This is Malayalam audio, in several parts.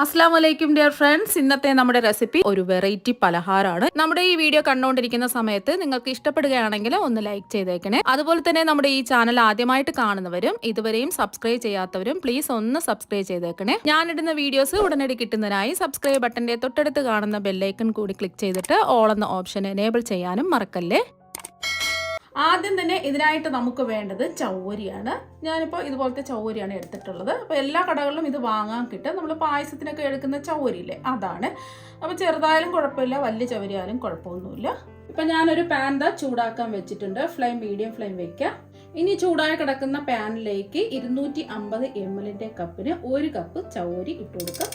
അസ്സലാമലൈക്കും ഡിയർ ഫ്രണ്ട്സ്. ഇന്നത്തെ നമ്മുടെ റെസിപ്പി ഒരു വെറൈറ്റി പലഹാരമാണ്. നമ്മുടെ ഈ വീഡിയോ കണ്ടുകൊണ്ടിരിക്കുന്ന സമയത്ത് നിങ്ങൾക്ക് ഇഷ്ടപ്പെടുകയാണെങ്കിൽ ഒന്ന് ലൈക്ക് ചെയ്തേക്കണേ. അതുപോലെ തന്നെ നമ്മുടെ ഈ ചാനൽ ആദ്യമായിട്ട് കാണുന്നവരും ഇതുവരെയും സബ്സ്ക്രൈബ് ചെയ്യാത്തവരും പ്ലീസ് ഒന്ന് സബ്സ്ക്രൈബ് ചെയ്തേക്കണേ. ഞാനിടുന്ന വീഡിയോസ് ഉടനടി കിട്ടുന്നതിനായി സബ്സ്ക്രൈബ് ബട്ടന്റെ തൊട്ടടുത്ത് കാണുന്ന ബെല്ലൈക്കൺ കൂടി ക്ലിക്ക് ചെയ്തിട്ട് ഓൾ എന്ന ഓപ്ഷൻ എനേബിൾ ചെയ്യാനും മറക്കല്ലേ. ആദ്യം തന്നെ ഇതിനായിട്ട് നമുക്ക് വേണ്ടത് ചൗവരിയാണ്. ഞാനിപ്പോൾ ഇതുപോലത്തെ ചൗവരിയാണ് എടുത്തിട്ടുള്ളത്. അപ്പോൾ എല്ലാ കടകളിലും ഇത് വാങ്ങാൻ കിട്ടും. നമ്മൾ പായസത്തിനൊക്കെ എടുക്കുന്ന ചൗവരിയില്ലേ, അതാണ്. അപ്പോൾ ചെറുതായാലും കുഴപ്പമില്ല, വലിയ ചൗവരിയായാലും കുഴപ്പമൊന്നുമില്ല. ഇപ്പം ഞാനൊരു പാൻ ചൂടാക്കാൻ വെച്ചിട്ടുണ്ട്. ഫ്ലെയിം മീഡിയം ഫ്ലെയിം വെക്കുക. ഇനി ചൂടായി കിടക്കുന്ന പാനിലേക്ക് 250 ml കപ്പിന് 1 കപ്പ് ചൗവരി ഇട്ട് കൊടുക്കുക.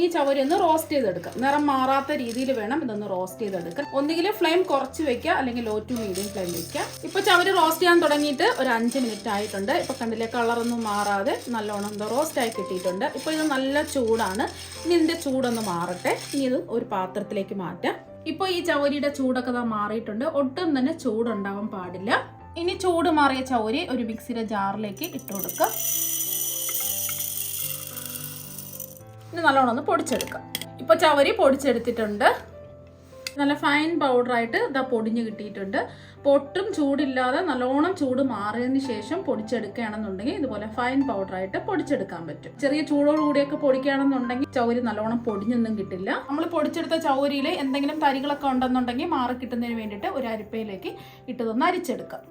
ഈ ചവരി ഒന്ന് റോസ്റ്റ് ചെയ്തെടുക്കാം. നിറം മാറാത്ത രീതിയിൽ വേണം ഇതൊന്ന് റോസ്റ്റ് ചെയ്തെടുക്കാൻ. ഒന്നുകിൽ ഫ്ലെയിം കുറച്ച് വെക്കുക, അല്ലെങ്കിൽ ലോ ടു മീഡിയം ഫ്ലെയിം വെക്കുക. ഇപ്പൊ ചവരി റോസ്റ്റ് ചെയ്യാൻ തുടങ്ങിയിട്ട് ഒരു 5 മിനിറ്റ് ആയിട്ടുണ്ട്. ഇപ്പൊ കണ്ടില്ലേ, കളറൊന്നും മാറാതെ നല്ലോണം റോസ്റ്റ് ആയി കിട്ടിയിട്ടുണ്ട്. ഇപ്പൊ ഇത് നല്ല ചൂടാണ്. ഇനി ഇതിന്റെ ചൂടൊന്ന് മാറട്ടെ. ഇനി ഇത് ഒരു പാത്രത്തിലേക്ക് മാറ്റാം. ഇപ്പൊ ഈ ചവരിയുടെ ചൂടൊക്കെ മാറിയിട്ടുണ്ട്. ഒട്ടും തന്നെ ചൂടുണ്ടാവാൻ പാടില്ല. ഇനി ചൂട് മാറിയ ചവരി ഒരു മിക്സിയുടെ ജാറിലേക്ക് ഇട്ട് കൊടുക്കുക. ഇനി നല്ലോണം ഒന്ന് പൊടിച്ചെടുക്കാം. ഇപ്പോൾ ചവരി പൊടിച്ചെടുത്തിട്ടുണ്ട്. നല്ല ഫൈൻ പൗഡറായിട്ട് ഇതാ പൊടിഞ്ഞ് കിട്ടിയിട്ടുണ്ട്. ഒട്ടും ചൂടില്ലാതെ നല്ലോണം ചൂട് മാറിയതിന് ശേഷം പൊടിച്ചെടുക്കുകയാണെന്നുണ്ടെങ്കിൽ ഇതുപോലെ ഫൈൻ പൗഡറായിട്ട് പൊടിച്ചെടുക്കാൻ പറ്റും. ചെറിയ ചൂടോടുകൂടിയൊക്കെ പൊടിക്കുകയാണെന്നുണ്ടെങ്കിൽ ചവരി നല്ലോണം പൊടിഞ്ഞൊന്നും കിട്ടില്ല. നമ്മൾ പൊടിച്ചെടുത്ത ചവരിയിൽ എന്തെങ്കിലും തരികളൊക്കെ ഉണ്ടെന്നുണ്ടെങ്കിൽ മാറി കിട്ടുന്നതിന് വേണ്ടിയിട്ട് ഒരു അരിപ്പയിലേക്ക് ഇട്ടതൊന്ന് അരിച്ചെടുക്കാം.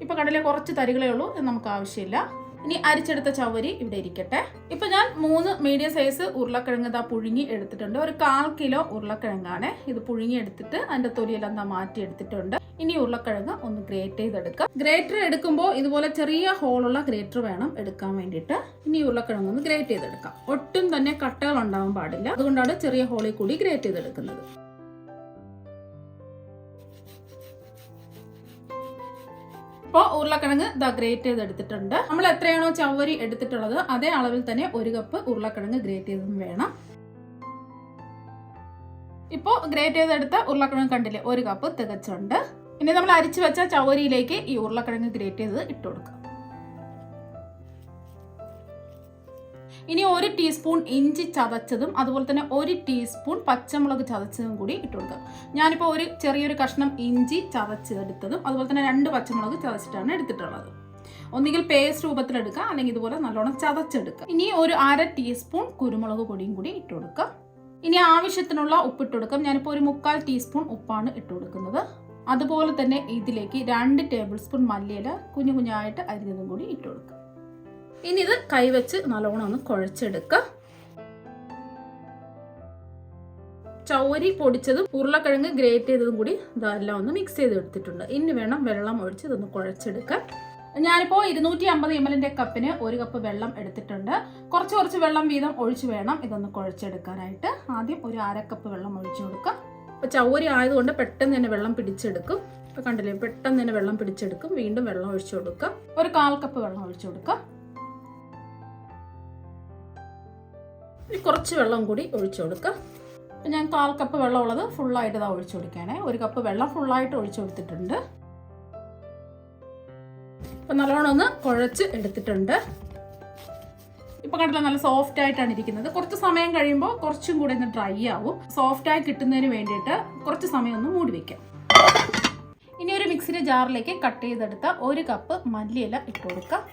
ഇപ്പോൾ കടലിൽ കുറച്ച് തരികളേ ഉള്ളൂ, നമുക്ക് ആവശ്യമില്ല. ഇനി അരിച്ചെടുത്ത ചവരി ഇവിടെ ഇരിക്കട്ടെ. ഇപ്പൊ ഞാൻ 3 മീഡിയം സൈസ് ഉരുളക്കിഴങ്ങ് പുഴുങ്ങി എടുത്തിട്ടുണ്ട്. ഒരു 1/4 കിലോ ഉരുളക്കിഴങ്ങാണ്. ഇത് പുഴുങ്ങി എടുത്തിട്ട് അതിന്റെ തൊലിയെല്ലാം മാറ്റി എടുത്തിട്ടുണ്ട്. ഇനി ഉരുളക്കിഴങ്ങ് ഒന്ന് ഗ്രേറ്റ് ചെയ്തെടുക്കാം. ഗ്രേറ്റർ എടുക്കുമ്പോൾ ഇതുപോലെ ചെറിയ ഹോളുള്ള ഗ്രേറ്റർ വേണം എടുക്കാൻ വേണ്ടിയിട്ട്. ഇനി ഉരുളക്കിഴങ്ങ് ഒന്ന് ഗ്രേറ്റ് ചെയ്തെടുക്കാം. ഒട്ടും തന്നെ കട്ടകൾ ഉണ്ടാവാൻ പാടില്ല. അതുകൊണ്ടാണ് ചെറിയ ഹോളിൽ കൂടി ഗ്രേറ്റ് ചെയ്തെടുക്കുന്നത്. ഇപ്പോൾ ഉരുളക്കിഴങ്ങ് ഗ്രേറ്റ് ചെയ്തെടുത്തിട്ടുണ്ട്. നമ്മൾ എത്രയാണോ ചവരി എടുത്തിട്ടുള്ളത് അതേ അളവിൽ തന്നെ 1 കപ്പ് ഉരുളക്കിഴങ്ങ് ഗ്രേറ്റ് ചെയ്തതും വേണം. ഇപ്പോൾ ഗ്രേറ്റ് ചെയ്തെടുത്ത ഉരുളക്കിഴങ്ങ് കണ്ടില്ലേ, 1 കപ്പ് തികച്ചുണ്ട്. ഇനി നമ്മൾ അരിച്ചു വെച്ച ചവരിയിലേക്ക് ഈ ഉരുളക്കിഴങ്ങ് ഗ്രേറ്റ് ചെയ്തത് ഇട്ട് കൊടുക്കാം. ഇനി 1 ടീസ്പൂൺ ഇഞ്ചി ചതച്ചതും അതുപോലെ തന്നെ 1 ടീസ്പൂൺ പച്ചമുളക് ചതച്ചതും കൂടി ഇട്ട് കൊടുക്കാം. ഞാനിപ്പോൾ ഒരു ചെറിയൊരു കഷ്ണം ഇഞ്ചി ചതച്ചെടുത്തതും അതുപോലെ തന്നെ 2 പച്ചമുളക് ചതച്ചിട്ടാണ് എടുത്തിട്ടുള്ളത്. ഒന്നുകിൽ പേസ്റ്റ് രൂപത്തിൽ എടുക്കുക, അല്ലെങ്കിൽ ഇതുപോലെ നല്ലോണം ചതച്ചെടുക്കുക. ഇനി ഒരു 1/2 ടീസ്പൂൺ കുരുമുളക് പൊടിയും കൂടി ഇട്ട് കൊടുക്കുക. ഇനി ആവശ്യത്തിനുള്ള ഉപ്പിട്ട് കൊടുക്കാം. ഞാനിപ്പോൾ ഒരു 3/4 ടീസ്പൂൺ ഉപ്പാണ് ഇട്ട് കൊടുക്കുന്നത്. അതുപോലെ തന്നെ ഇതിലേക്ക് 2 ടേബിൾ സ്പൂൺ മല്ലിയില കുഞ്ഞു കുഞ്ഞായിട്ട് അരിഞ്ഞതും കൂടി ഇട്ട് കൊടുക്കുക. ഇനി ഇത് കൈവച്ച് നല്ലോണം ഒന്ന് കുഴച്ചെടുക്കുക. ചവരി പൊടിച്ചതും ഉരുളക്കിഴങ്ങ് ഗ്രേറ്റ് ചെയ്തതും കൂടി ഇതെല്ലാം ഒന്ന് മിക്സ് ചെയ്ത് എടുത്തിട്ടുണ്ട്. ഇനി വേണം വെള്ളം ഒഴിച്ച് ഇതൊന്ന് കുഴച്ചെടുക്കാൻ. ഞാനിപ്പോൾ 250 ml കപ്പിന് 1 കപ്പ് വെള്ളം എടുത്തിട്ടുണ്ട്. കുറച്ച് വെള്ളം വീതം ഒഴിച്ച് വേണം ഇതൊന്ന് കുഴച്ചെടുക്കാനായിട്ട്. ആദ്യം ഒരു 1/2 കപ്പ് വെള്ളം ഒഴിച്ചു കൊടുക്കുക. ഇപ്പോൾ ചവരി ആയതുകൊണ്ട് പെട്ടെന്ന് തന്നെ വെള്ളം പിടിച്ചെടുക്കും. ഇപ്പോൾ കണ്ടില്ലേ, പെട്ടെന്ന് തന്നെ വെള്ളം പിടിച്ചെടുക്കും. വീണ്ടും വെള്ളം ഒഴിച്ചു കൊടുക്കുക. ഒരു 1/4 കപ്പ് വെള്ളം ഒഴിച്ചു കൊടുക്കുക. കുറച്ച് വെള്ളം കൂടി ഒഴിച്ചു കൊടുക്കുക. അപ്പം ഞാൻ 1/4 കപ്പ് വെള്ളം ഉള്ളത് ഫുള്ളായിട്ട് ഒഴിച്ചു കൊടുക്കുകയാണേ. 1 കപ്പ് വെള്ളം ഫുള്ളായിട്ട് ഒഴിച്ചു കൊടുത്തിട്ടുണ്ട്. ഇപ്പം നല്ലോണം ഒന്ന് കുഴച്ച് എടുത്തിട്ടുണ്ട്. ഇപ്പം കണ്ടില്ല, നല്ല സോഫ്റ്റ് ആയിട്ടാണ് ഇരിക്കുന്നത്. കുറച്ച് സമയം കഴിയുമ്പോൾ കുറച്ചും കൂടി ഒന്ന് ഡ്രൈ ആവും. സോഫ്റ്റായി കിട്ടുന്നതിന് വേണ്ടിയിട്ട് കുറച്ച് സമയം ഒന്ന് മൂടി വയ്ക്കാം. ഇനി ഒരു മിക്സിയുടെ ജാറിലേക്ക് കട്ട് ചെയ്തെടുത്ത 1 കപ്പ് മല്ലിയില ഇട്ട് കൊടുക്കുക.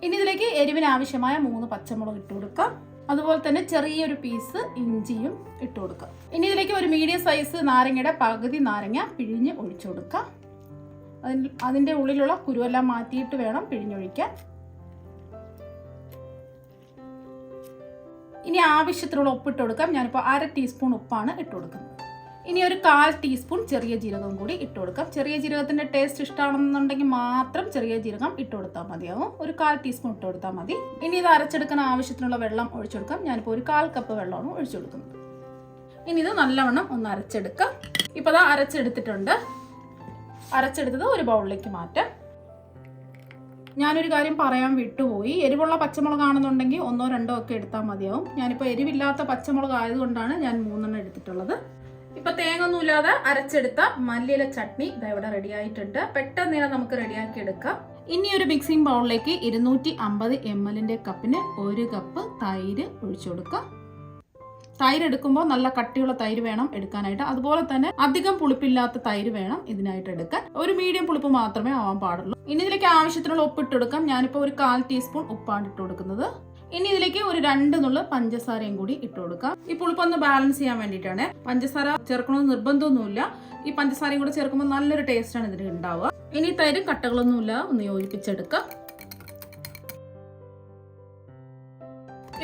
ഇനി ഇതിലേക്ക് എരിവിന് ആവശ്യമായ 3 പച്ചമുളക് ഇട്ട് കൊടുക്കുക. അതുപോലെ തന്നെ ചെറിയൊരു പീസ് ഇഞ്ചിയും ഇട്ട് കൊടുക്കുക. ഇനി ഇതിലേക്ക് ഒരു മീഡിയം സൈസ് നാരങ്ങയുടെ പകുതി നാരങ്ങ പിഴിഞ്ഞ് ഒഴിച്ചു കൊടുക്കുക. അതിൻ്റെ ഉള്ളിലുള്ള കുരുവെല്ലാം മാറ്റിയിട്ട് വേണം പിഴിഞ്ഞൊഴിക്കാൻ. ഇനി ആവശ്യത്തിനുള്ള ഉപ്പിട്ട് കൊടുക്കാം. ഞാനിപ്പോൾ 1/2 ടീസ്പൂൺ ഉപ്പാണ് ഇട്ട് കൊടുക്കുന്നത്. ഇനി ഒരു 1/4 ടീസ്പൂൺ ചെറിയ ജീരകം കൂടി ഇട്ട് കൊടുക്കാം. ചെറിയ ജീരകത്തിൻ്റെ ടേസ്റ്റ് ഇഷ്ടമാണെന്നുണ്ടെങ്കിൽ മാത്രം ചെറിയ ജീരകം ഇട്ട് കൊടുത്താൽ മതിയാവും. ഒരു 1/4 ടീസ്പൂൺ ഇട്ട് കൊടുത്താൽ മതി. ഇനി ഇത് അരച്ചെടുക്കാൻ ആവശ്യത്തിനുള്ള വെള്ളം ഒഴിച്ചു കൊടുക്കാം. ഞാനിപ്പോൾ ഒരു 1/4 കപ്പ് വെള്ളമാണ് ഒഴിച്ചു കൊടുക്കുന്നത്. ഇനി ഇത് നല്ലവണ്ണം ഒന്ന് അരച്ചെടുക്കാം. ഇപ്പോൾ അത് അരച്ചെടുത്തിട്ടുണ്ട്. അരച്ചെടുത്തത് ഒരു ബൗളിലേക്ക് മാറ്റാം. ഞാനൊരു കാര്യം പറയാൻ വിട്ടുപോയി. എരിവുള്ള പച്ചമുളകാണെന്നുണ്ടെങ്കിൽ 1 or 2 ഒക്കെ എടുത്താൽ മതിയാവും. ഞാനിപ്പോൾ എരിവില്ലാത്ത പച്ചമുളക് ആയതുകൊണ്ടാണ് ഞാൻ 3 എടുത്തിട്ടുള്ളത്. ഇപ്പോൾ തേങ്ങൊന്നുമില്ലാതെ അരച്ചെടുത്ത മല്ലിയില ചട്നി ഇവിടെ റെഡി ആയിട്ടുണ്ട്. പെട്ടെന്ന് നമുക്ക് റെഡിയാക്കി എടുക്കാം. ഇനി ഒരു മിക്സിംഗ് ബൗളിലേക്ക് 250 ml കപ്പിന് 1 കപ്പ് തൈര് ഒഴിച്ചു കൊടുക്കുക. തൈര് എടുക്കുമ്പോൾ നല്ല കട്ടിയുള്ള തൈര് വേണം എടുക്കാനായിട്ട്. അതുപോലെ തന്നെ അധികം പുളിപ്പില്ലാത്ത തൈര് വേണം ഇതിനായിട്ട് എടുക്കാൻ. ഒരു മീഡിയം പുളിപ്പ് മാത്രമേ ആവാൻ പാടുള്ളൂ. ഇനി ഇതിലേക്ക് ആവശ്യത്തിനുള്ള ഉപ്പ് ഇട്ട് കൊടുക്കാം. ഞാനിപ്പോൾ ഒരു 1/4 ടീസ്പൂൺ ഉപ്പാണ് ഇട്ട് കൊടുക്കുന്നത്. ഇനി ഇതിലേക്ക് ഒരു 2 നുള്ള് പഞ്ചസാരയും കൂടി ഇട്ട് കൊടുക്കാം. ഈ പുളിപ്പൊന്ന് ബാലൻസ് ചെയ്യാൻ വേണ്ടിയിട്ടാണ്. പഞ്ചസാര ചേർക്കണമെന്ന് നിർബന്ധമൊന്നുമില്ല. ഈ പഞ്ചസാരയും കൂടി ചേർക്കുമ്പോൾ നല്ലൊരു ടേസ്റ്റാണ് ഇതിന് ഉണ്ടാവുക. ഇനി തൈര് കട്ടകളൊന്നുമില്ല ഒന്ന് യോജിപ്പിച്ചെടുക്കാം.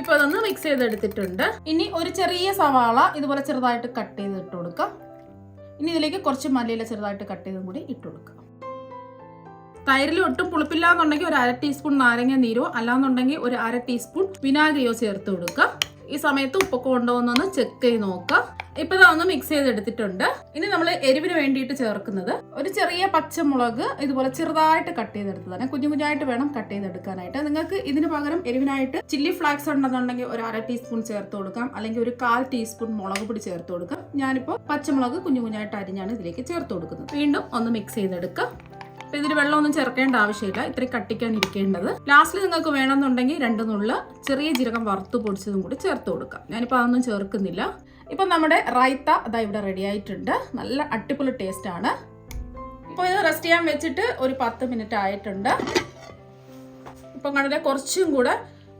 ഇപ്പൊ അതൊന്ന് മിക്സ് ചെയ്തെടുത്തിട്ടുണ്ട്. ഇനി ഒരു ചെറിയ സവാള ഇതുപോലെ ചെറുതായിട്ട് കട്ട് ചെയ്ത് ഇട്ട് കൊടുക്കാം. ഇനി ഇതിലേക്ക് കുറച്ച് മല്ലിയില ചെറുതായിട്ട് കട്ട് ചെയ്തും കൂടി ഇട്ട് കൊടുക്കാം. തൈരിൽ ഒട്ടും പുളിപ്പില്ലാന്നുണ്ടെങ്കിൽ ഒരു 1/2 ടീസ്പൂൺ നാരങ്ങ നീരോ അല്ലാന്നുണ്ടെങ്കിൽ ഒരു 1/2 ടീസ്പൂൺ വിനാഗിരിയോ ചേർത്ത് കൊടുക്കാം. ഈ സമയത്ത് ഉപ്പൊക്കെ ഉണ്ടോന്നൊന്ന് ചെക്ക് ചെയ്ത് നോക്കാം. ഇപ്പൊ ഒന്ന് മിക്സ് ചെയ്തെടുത്തിട്ടുണ്ട്. ഇനി നമ്മൾ എരിവിന് വേണ്ടിയിട്ട് ചേർക്കുന്നത് ഒരു ചെറിയ പച്ചമുളക് ഇതുപോലെ ചെറുതായിട്ട് കട്ട് ചെയ്തെടുത്തതാണ്. കുഞ്ഞു കുഞ്ഞായിട്ട് വേണം കട്ട് ചെയ്തെടുക്കാനായിട്ട്. നിങ്ങൾക്ക് ഇതിന് പകരം എരിവിനായിട്ട് ചില്ലി ഫ്ലാക്സ് ഉണ്ടെന്നുണ്ടെങ്കിൽ ഒരു 1/2 ടീസ്പൂൺ ചേർത്ത് കൊടുക്കാം, അല്ലെങ്കിൽ ഒരു 1/4 ടീസ്പൂൺ മുളക് പൊടി ചേർത്ത് കൊടുക്കാം. ഞാനിപ്പോൾ പച്ചമുളക് കുഞ്ഞു കുഞ്ഞായിട്ട് അരിഞ്ഞാണ് ഇതിലേക്ക് ചേർത്ത് കൊടുക്കുന്നത്. വീണ്ടും ഒന്ന് മിക്സ് ചെയ്തെടുക്കാം. അപ്പൊ ഇതിൽ വെള്ളമൊന്നും ചേർക്കേണ്ട ആവശ്യമില്ല, ഇത്രയും കട്ടിക്കാൻ ഇരിക്കേണ്ടത്. ലാസ്റ്റിൽ നിങ്ങൾക്ക് വേണമെന്നുണ്ടെങ്കിൽ 2 നുള്ള ചെറിയ ജീരകം വറുത്ത് പൊടിച്ചതും കൂടി ചേർത്ത് കൊടുക്കാം. ഞാനിപ്പോൾ അതൊന്നും ചേർക്കുന്നില്ല. ഇപ്പൊ നമ്മുടെ റൈത്ത അതാ ഇവിടെ റെഡി ആയിട്ടുണ്ട്. നല്ല അടിപൊളി ടേസ്റ്റ് ആണ്. ഇപ്പോൾ ഇത് റെസ്റ്റ് ചെയ്യാൻ വെച്ചിട്ട് ഒരു 10 മിനിറ്റ് ആയിട്ടുണ്ട്. ഇപ്പം കണ്ടിട്ട് കുറച്ചും കൂടെ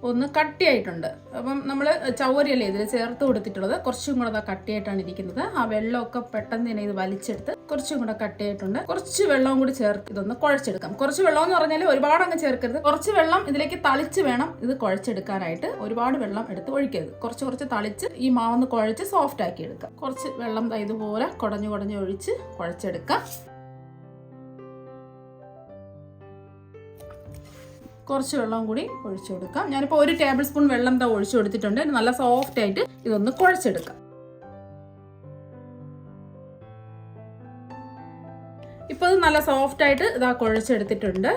ഒന്ന് കട്ടിയായിട്ടുണ്ട്. അപ്പം നമ്മൾ ചവരിയല്ലേ ഇതിൽ ചേർത്ത് കൊടുത്തിട്ടുള്ളത്, കുറച്ചും കൂടെ അതാ കട്ടിയായിട്ടാണ് ഇരിക്കുന്നത്. ആ വെള്ളമൊക്കെ പെട്ടെന്ന് തന്നെ ഇത് വലിച്ചെടുത്ത് കുറച്ചും കൂടെ കട്ടിയായിട്ടുണ്ട്. കുറച്ച് വെള്ളവും കൂടി ചേർത്ത് ഇതൊന്ന് കുഴച്ചെടുക്കാം. കുറച്ച് വെള്ളം എന്ന് പറഞ്ഞാൽ ഒരുപാട് അങ്ങ് ചേർക്കരുത്. കുറച്ച് വെള്ളം ഇതിലേക്ക് തളിച്ച് വേണം ഇത് കുഴച്ചെടുക്കാനായിട്ട്. ഒരുപാട് വെള്ളം എടുത്ത് ഒഴിക്കരുത്. കുറച്ച് തളിച്ച് ഈ മാവൊന്ന് കുഴച്ച് സോഫ്റ്റ് ആക്കി എടുക്കാം. കുറച്ച് വെള്ളം ഇതുപോലെ കുടഞ്ഞ് ഒഴിച്ച് കുഴച്ചെടുക്കാം. കുറച്ച് വെള്ളം കൂടി ഒഴിച്ചു കൊടുക്കാം. ഞാനിപ്പോൾ 1 ടേബിൾ സ്പൂൺ വെള്ളം ഒഴിച്ചു കൊടുത്തിട്ടുണ്ട്. നല്ല സോഫ്റ്റ് ആയിട്ട് ഇതൊന്ന് കുഴച്ചെടുക്കാം. ഇപ്പോൾ ഇത് നല്ല സോഫ്റ്റ് ആയിട്ട് ഇതാ കുഴച്ചെടുത്തിട്ടുണ്ട്.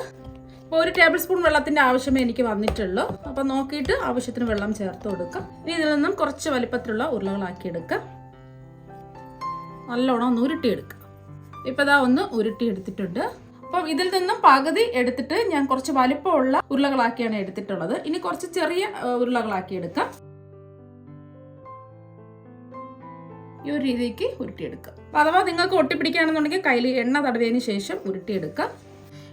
ഇപ്പോൾ 1 ടേബിൾ സ്പൂൺ വെള്ളത്തിന്റെ ആവശ്യമേ എനിക്ക് വന്നിട്ടുള്ളൂ. അപ്പം നോക്കിയിട്ട് ആവശ്യത്തിന് വെള്ളം ചേർത്ത് കൊടുക്കാം. ഇനി ഇതിൽ നിന്നും കുറച്ച് വലിപ്പത്തിലുള്ള ഉരുളകളാക്കി എടുക്കാം. നല്ലോണം ഒന്ന് ഉരുട്ടിയെടുക്കാം. ഇപ്പം ഇതാ ഒന്ന് ഉരുട്ടിയെടുത്തിട്ടുണ്ട്. അപ്പം ഇതിൽ നിന്നും പകുതി എടുത്തിട്ട് ഞാൻ കുറച്ച് വലിപ്പമുള്ള ഉരുളകളാക്കിയാണ് എടുത്തിട്ടുള്ളത്. ഇനി കുറച്ച് ചെറിയ ഉരുളകളാക്കി എടുക്കാം. ഈ ഒരു രീതിക്ക് ഉരുട്ടിയെടുക്കാം. അഥവാ നിങ്ങൾക്ക് ഒട്ടിപ്പിടിക്കുകയാണെന്നുണ്ടെങ്കിൽ കയ്യിൽ എണ്ണ തടവിയതിന് ശേഷം ഉരുട്ടിയെടുക്കാം.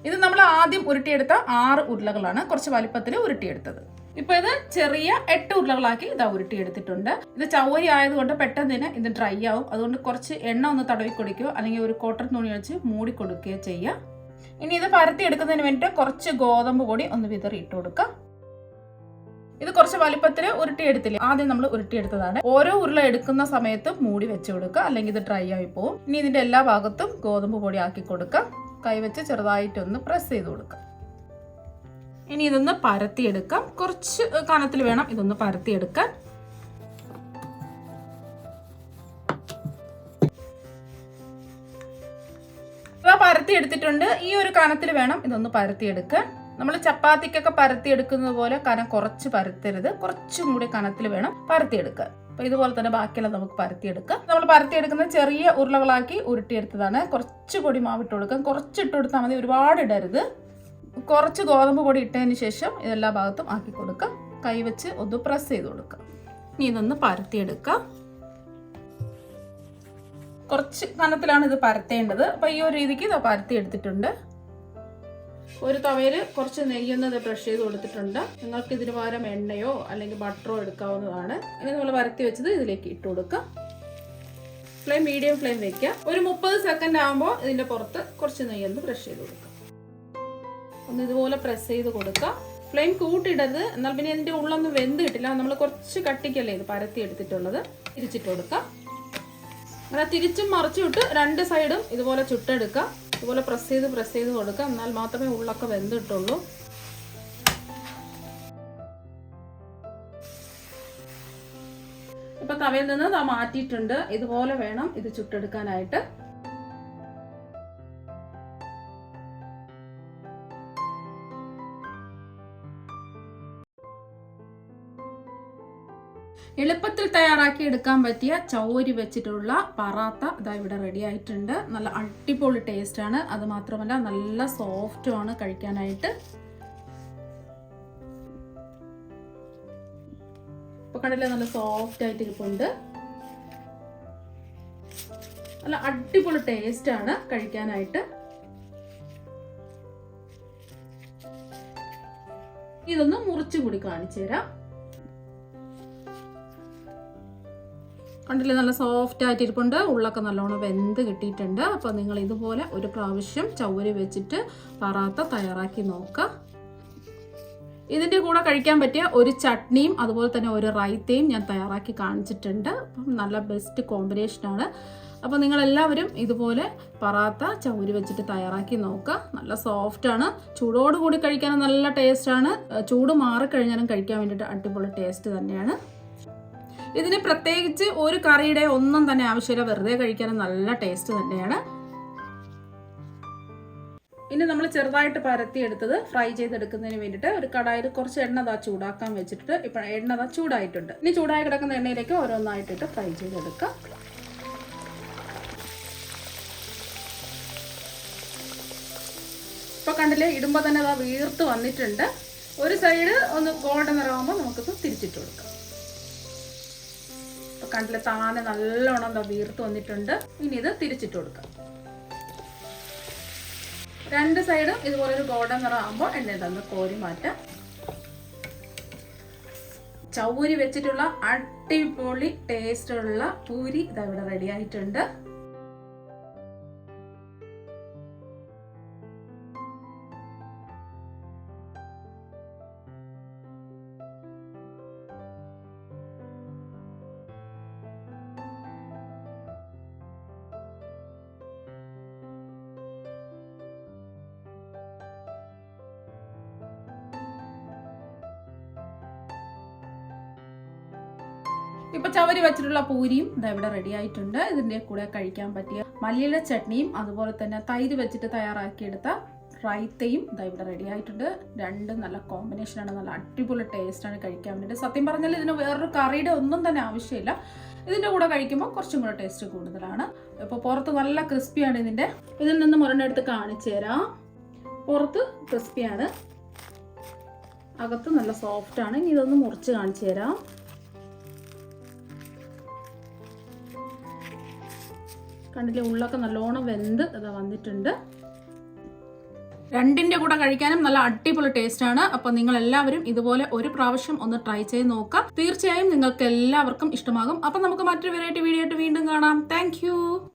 ഇത് നമ്മൾ ആദ്യം ഉരുട്ടിയെടുത്ത 6 ഉരുളകളാണ് കുറച്ച് വലിപ്പത്തിൽ ഉരുട്ടിയെടുത്തത്. ഇപ്പൊ ഇത് ചെറിയ 8 ഉരുളകളാക്കി ഇതാ ഉരുട്ടിയെടുത്തിട്ടുണ്ട്. ഇത് ചവരി ആയതുകൊണ്ട് പെട്ടെന്ന് തന്നെ ഇത് ഡ്രൈ ആവും. അതുകൊണ്ട് കുറച്ച് എണ്ണ ഒന്ന് തടവി കൊടുക്കുകയോ അല്ലെങ്കിൽ ഒരു കോട്ടൺ തുണി വെച്ച് മൂടി കൊടുക്കുകയോ ചെയ്യാം. ഇനി ഇത് പരത്തി എടുക്കുന്നതിന് വേണ്ടിയിട്ട് കുറച്ച് ഗോതമ്പ് പൊടി ഒന്ന് വിതറി ഇട്ട് കൊടുക്കാം. ഇത് കുറച്ച് വലിപ്പത്തിൽ ഉരുട്ടിയെടുത്തില്ലേ, ആദ്യം നമ്മൾ ഉരുട്ടിയെടുത്തതാണ്. ഓരോ ഉരുള എടുക്കുന്ന സമയത്തും മൂടി വെച്ച് കൊടുക്കുക, അല്ലെങ്കിൽ ഇത് ഡ്രൈ ആയി പോകും. ഇനി ഇതിന്റെ എല്ലാ ഭാഗത്തും ഗോതമ്പ് പൊടി ആക്കി കൊടുക്കാം. കൈവച്ച് ചെറുതായിട്ടൊന്ന് പ്രസ് ചെയ്ത് കൊടുക്കാം. ഇനി ഇതൊന്ന് പരത്തിയെടുക്കാം. കുറച്ച് കനത്തിൽ വേണം ഇതൊന്ന് പരത്തിയെടുക്കാൻ. പരത്തി എടുത്തിട്ടുണ്ട്. ഈ ഒരു കനത്തിൽ വേണം ഇതൊന്ന് പരത്തിയെടുക്കാൻ. നമ്മൾ ചപ്പാത്തിക്കൊക്കെ പരത്തിയെടുക്കുന്നത് പോലെ കനം കുറച്ച് പരത്തരുത്, കുറച്ചും കൂടി കനത്തിൽ വേണം പരത്തിയെടുക്കാൻ. അപ്പൊ ഇതുപോലെ തന്നെ ബാക്കിയെല്ലാം നമുക്ക് പരത്തിയെടുക്കാം. നമ്മൾ പരത്തിയെടുക്കുന്നത് ചെറിയ ഉരുളകളാക്കി ഉരുട്ടിയെടുത്തതാണ്. കുറച്ച് പൊടി മാവിട്ട് കൊടുക്കാം. കുറച്ചിട്ട് കൊടുത്താൽ മതി, ഒരുപാട് ഇടരുത്. കുറച്ച് ഗോതമ്പ് പൊടി ഇട്ടതിന് ശേഷം ഇതെല്ലാ ഭാഗത്തും ആക്കി കൊടുക്കാം. കൈവച്ച് ഒന്ന് പ്രസ് ചെയ്ത് കൊടുക്കാം. ഇനി ഇതൊന്ന് പരത്തിയെടുക്കാം. കുറച്ച് കനത്തിലാണ് ഇത് പരത്തേണ്ടത്. അപ്പൊ ഈ ഒരു രീതിക്ക് ഇത് പരത്തി എടുത്തിട്ടുണ്ട്. ഒരു തവയിൽ കുറച്ച് നെയ്യൊന്ന് ബ്രഷ് ചെയ്ത് കൊടുത്തിട്ടുണ്ട്. നിങ്ങൾക്ക് ഇതിന് പകരം എണ്ണയോ അല്ലെങ്കിൽ ബട്ടറോ എടുക്കാവുന്നതാണ്. ഇനി നമ്മൾ പരത്തി വെച്ചത് ഇതിലേക്ക് ഇട്ട് കൊടുക്കാം. ഫ്ലെയിം മീഡിയം ഫ്ലെയിം വെക്കുക. ഒരു 30 സെക്കൻഡ് ആകുമ്പോൾ ഇതിന്റെ പുറത്ത് കുറച്ച് നെയ്യൊന്ന് ബ്രഷ് ചെയ്ത് കൊടുക്കാം. ഒന്ന് ഇതുപോലെ പ്രസ് ചെയ്ത് കൊടുക്കാം. ഫ്ലെയിം കൂട്ടിയിടരുത്, എന്നാൽ പിന്നെ ഇതിന്റെ ഉള്ളൊന്നും വെന്ത് കിട്ടില്ല. നമ്മൾ കുറച്ച് കട്ടിക്കല്ലേ ഇത് പരത്തി എടുത്തിട്ടുള്ളത്. തിരിച്ചിട്ട് കൊടുക്കാം. അങ്ങനെ തിരിച്ചും മറിച്ചും ഇട്ട് 2 സൈഡും ഇതുപോലെ ചുട്ടെടുക്കാം. ഇതുപോലെ പ്രസ് ചെയ്ത് കൊടുക്കാം. എന്നാൽ മാത്രമേ ഉള്ളൊക്കെ വെന്ത് കിട്ടുള്ളൂ. ഇപ്പൊ തവയിൽ നിന്ന് മാറ്റിയിട്ടുണ്ട്. ഇതുപോലെ വേണം ഇത് ചുട്ടെടുക്കാനായിട്ട്. എളുപ്പത്തിൽ തയ്യാറാക്കി എടുക്കാൻ പറ്റിയ ചൗരി വെച്ചിട്ടുള്ള പറാത്ത ഇതാ ഇവിടെ റെഡി ആയിട്ടുണ്ട്. നല്ല അടിപൊളി ടേസ്റ്റ് ആണ്. അത് മാത്രമല്ല നല്ല സോഫ്റ്റും ആണ് കഴിക്കാനായിട്ട്. ഇപ്പൊ കണ്ടില്ലേ, നല്ല സോഫ്റ്റ് ആയിട്ട് ഇരിപ്പുണ്ട്. നല്ല അടിപൊളി ടേസ്റ്റ് ആണ് കഴിക്കാനായിട്ട്. ഇതൊന്ന് മുറിച്ചു കൂടി കാണിച്ചു തരാം. കണ്ടില്ലേ, നല്ല സോഫ്റ്റ് ആയിട്ട് ഇരിപ്പുണ്ട്. ഉള്ളൊക്കെ നല്ലോണം വെന്ത് കിട്ടിയിട്ടുണ്ട്. അപ്പോൾ നിങ്ങൾ ഇതുപോലെ ഒരു പ്രാവശ്യം ചൗരി വെച്ചിട്ട് പറാത്ത തയ്യാറാക്കി നോക്കുക. ഇതിൻ്റെ കൂടെ കഴിക്കാൻ പറ്റിയ ഒരു ചട്നിയും അതുപോലെ തന്നെ ഒരു റൈത്തയും ഞാൻ തയ്യാറാക്കി കാണിച്ചിട്ടുണ്ട്. അപ്പം നല്ല ബെസ്റ്റ് കോമ്പിനേഷനാണ്. അപ്പോൾ നിങ്ങളെല്ലാവരും ഇതുപോലെ പറാത്ത ചൗരി വെച്ചിട്ട് തയ്യാറാക്കി നോക്കുക. നല്ല സോഫ്റ്റാണ്. ചൂടോടുകൂടി കഴിക്കാൻ നല്ല ടേസ്റ്റാണ്. ചൂട് മാറിക്കഴിഞ്ഞാലും കഴിക്കാൻ വേണ്ടിയിട്ട് അടിപൊളി ടേസ്റ്റ് തന്നെയാണ്. ഇതിന് പ്രത്യേകിച്ച് ഒരു കറിയുടെ ഒന്നും തന്നെ ആവശ്യമില്ല. വെറുതെ കഴിക്കാനും നല്ല ടേസ്റ്റ് തന്നെയാണ്. ഇനി നമ്മൾ ചെറുതായിട്ട് പരത്തിയെടുത്തത് ഫ്രൈ ചെയ്തെടുക്കുന്നതിന് വേണ്ടിയിട്ട് ഒരു കടായിൽ കുറച്ച് എണ്ണ ചൂടാക്കാൻ വെച്ചിട്ട് ഇപ്പം എണ്ണ ചൂടായിട്ടുണ്ട്. ഇനി ചൂടായി കിടക്കുന്ന എണ്ണയിലേക്ക് ഓരോന്നായിട്ടിട്ട് ഫ്രൈ ചെയ്തെടുക്കാം. ഇപ്പൊ കണ്ടില്ലേ, ഇടുമ്പോൾ തന്നെ അതാ വീർത്ത് വന്നിട്ടുണ്ട്. ഒരു സൈഡ് ഒന്ന് ഗോൾഡൻ നിറമാകുമ്പോൾ നമുക്കിത് തിരിച്ചിട്ട് കൊടുക്കാം. ഇപ്പൊ കണ്ടില്ലേ, താനെ നല്ലോണം വീർത്ത് വന്നിട്ടുണ്ട്. ഇനി ഇത് തിരിച്ചിട്ട് കൊടുക്കാം. രണ്ട് സൈഡും ഇതുപോലെ ഒരു ഗോൾഡൻ നിറമാകുമ്പോൾ എണ്ണയിൽ തന്നെ കോരി മാറ്റാം. ചൗരി വെച്ചിട്ടുള്ള അടിപൊളി ടേസ്റ്റുള്ള പൂരി ഇതാ ഇവിടെ റെഡി ആയിട്ടുണ്ട്. ഇപ്പൊ ചവരി വെച്ചിട്ടുള്ള പൂരിയും ഇതാ ഇവിടെ റെഡി ആയിട്ടുണ്ട്. ഇതിന്റെ കൂടെ കഴിക്കാൻ പറ്റിയ മല്ലിയില ചട്നിയും അതുപോലെ തന്നെ തൈര് വെച്ചിട്ട് തയ്യാറാക്കിയെടുത്ത റൈത്തയും ഇതാ ഇവിടെ റെഡി ആയിട്ടുണ്ട്. രണ്ടും നല്ല കോമ്പിനേഷനാണ്. നല്ല അടിപൊളി ടേസ്റ്റാണ് കഴിക്കാൻ വേണ്ടിയിട്ട്. സത്യം പറഞ്ഞാൽ ഇതിന് വേറൊരു കറിയുടെ ഒന്നും തന്നെ ആവശ്യമില്ല. ഇതിന്റെ കൂടെ കഴിക്കുമ്പോൾ കുറച്ചും കൂടെ ടേസ്റ്റ് കൂടുതലാണ്. ഇപ്പോൾ പുറത്ത് നല്ല ക്രിസ്പിയാണ്. ഇതിൽ നിന്ന് ഒരെണ്ണെടുത്ത് കാണിച്ചു തരാം. പുറത്ത് ക്രിസ്പിയാണ്, അകത്ത് നല്ല സോഫ്റ്റ് ആണ്. ഇനി ഇതൊന്ന് മുറിച്ച് കാണിച്ചു തരാം. കണ്ടില്ലേ, ഉള്ളൊക്കെ നല്ലോണം വെന്ത് ഇതാ വന്നിട്ടുണ്ട്. രണ്ടിൻ്റെ കൂടെ കഴിക്കാനും നല്ല അടിപൊളി ടേസ്റ്റ് ആണ്. അപ്പോൾ നിങ്ങൾ എല്ലാവരും ഇതുപോലെ ഒരു പ്രാവശ്യം ഒന്ന് ട്രൈ ചെയ്ത് നോക്കാം. തീർച്ചയായും നിങ്ങൾക്ക് എല്ലാവർക്കും ഇഷ്ടമാകും. അപ്പം നമുക്ക് മറ്റൊരു വെറൈറ്റി വീഡിയോ ആയിട്ട് വീണ്ടും കാണാം. താങ്ക്